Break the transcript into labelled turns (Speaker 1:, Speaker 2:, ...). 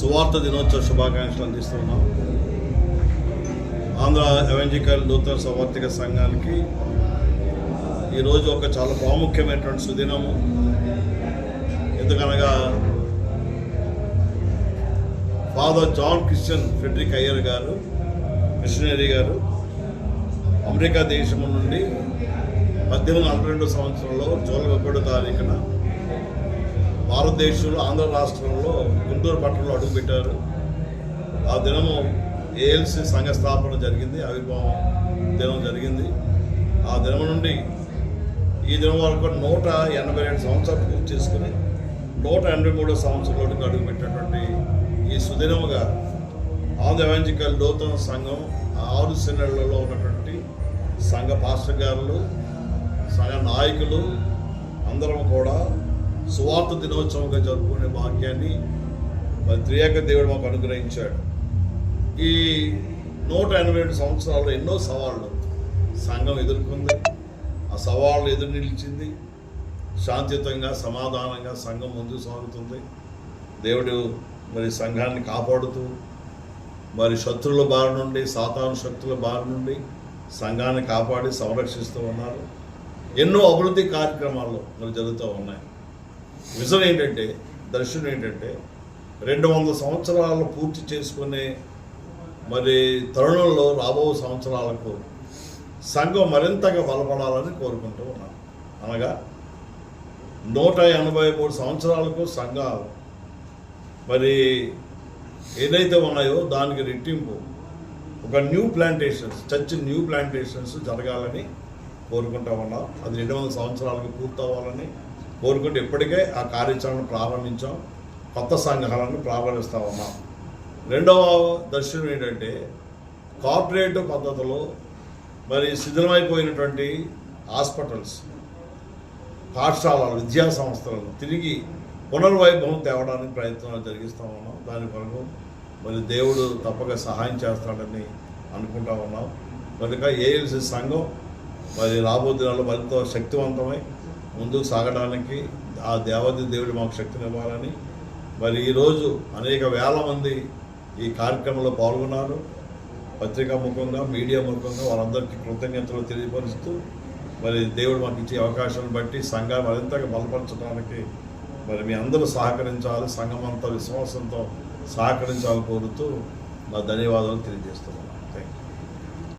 Speaker 1: సువార్త దినోత్సవ శుభాకాంక్షలు అందిస్తున్నాం. ఆంధ్ర ఎవెంజికల్ నూతన సవార్థిక సంఘానికి ఈరోజు ఒక చాలా ప్రాముఖ్యమైనటువంటి సుదినము. ఎందుకనగా father John Christian Frederick Heyer గారు, మిషనరీ గారు, అమెరికా దేశం నుండి 1842 సంవత్సరంలో జూలై 31వ తారీఖున భారతదేశంలో ఆంధ్ర రాష్ట్రంలో గుంటూరు పట్టణంలో అడుగుపెట్టారు. ఆ దినము ఏఎల్సి సంఘ స్థాపన జరిగింది, ఆవిర్భావం దినం జరిగింది. ఆ దినం నుండి ఈ దినం వరకు 182 సంవత్సరాలు పూర్తి చేసుకుని 183వ సంవత్సరంలోకి అడుగుపెట్టినటువంటి ఈ సుదినముగా ఆంధ్ర ఎవెంజికల్ నూతన సంఘం 6 సెనెళ్లలో ఉన్నటువంటి సంఘ పాస్టర్ గారులు, సంఘ నాయకులు అందరం కూడా సువార్త దినోత్సవంగా జరుపుకునే భాగ్యాన్ని మరి త్రియేక దేవుడు మాకు అనుగ్రహించాడు. ఈ 187 సంవత్సరాల్లో ఎన్నో సవాళ్ళు సంఘం ఎదుర్కొంది. ఆ సవాళ్ళు ఎదురు నిలిచింది. శాంతియుతంగా సమాధానంగా సంఘం ముందుకు సాగుతుంది. దేవుడు మరి సంఘాన్ని కాపాడుతూ మరి శత్రువుల బారి నుండి, సాతాను శక్తుల బారి నుండి సంఘాన్ని కాపాడి సంరక్షిస్తూ ఉన్నారు. ఎన్నో అభివృద్ధి కార్యక్రమాలు మరి జరుగుతూ ఉన్నాయి. విజన్ ఏంటంటే, దర్శనం ఏంటంటే 200 సంవత్సరాలు పూర్తి చేసుకునే మరి తరుణంలో రాబో సంవత్సరాలకు సంఘం మరింతగా బలపడాలని కోరుకుంటూ ఉన్నాను. అనగా 183 సంవత్సరాలకు సంఘాలు మరి ఏదైతే ఉన్నాయో దానికి రెట్టింపు ఒక న్యూ ప్లాంటేషన్స్ జరగాలని కోరుకుంటా ఉన్నాం. అది 200 సంవత్సరాలకు పూర్తవ్వాలని కోరుకుంటూ ఇప్పటికే ఆ కార్యాచరణ ప్రారంభించాం. కొత్త సంఘాలను ప్రారంభిస్తూ ఉన్నాం. రెండవ దర్శనం ఏంటంటే, కార్పొరేట్ పద్ధతిలో మరి శిథిలమైపోయినటువంటి హాస్పిటల్స్, పాఠశాలలు, విద్యా సంస్థలను తిరిగి పునర్వైభవం తేవడానికి ప్రయత్నాలు జరిగిస్తూ ఉన్నాం. దాని కొరకు మరి దేవుడు తప్పక సహాయం చేస్తాడని అనుకుంటా ఉన్నాం. కనుక ఏఎల్సి సంఘం మరి రాబో దినాల్లో మరింత శక్తివంతమై ముందుకు సాగడానికి ఆ దేవాది దేవుడు మాకు శక్తిని ఇవ్వాలని మరి ఈరోజు అనేక వేల మంది ఈ కార్యక్రమంలో పాల్గొన్నారు. పత్రికా ముఖంగా, మీడియా ముఖంగా వారందరికీ కృతజ్ఞతలు తెలియపరుస్తూ మరి దేవుడు మాకు ఇచ్చే అవకాశాన్ని బట్టి సంఘాన్ని మరింతగా బలపరచడానికి మరి మీ అందరూ సహకరించాలి, సంఘం అంతా విశ్వాసంతో సహకరించాలని కోరుతూ నా ధన్యవాదాలు తెలియజేస్తున్నాను. Thank you.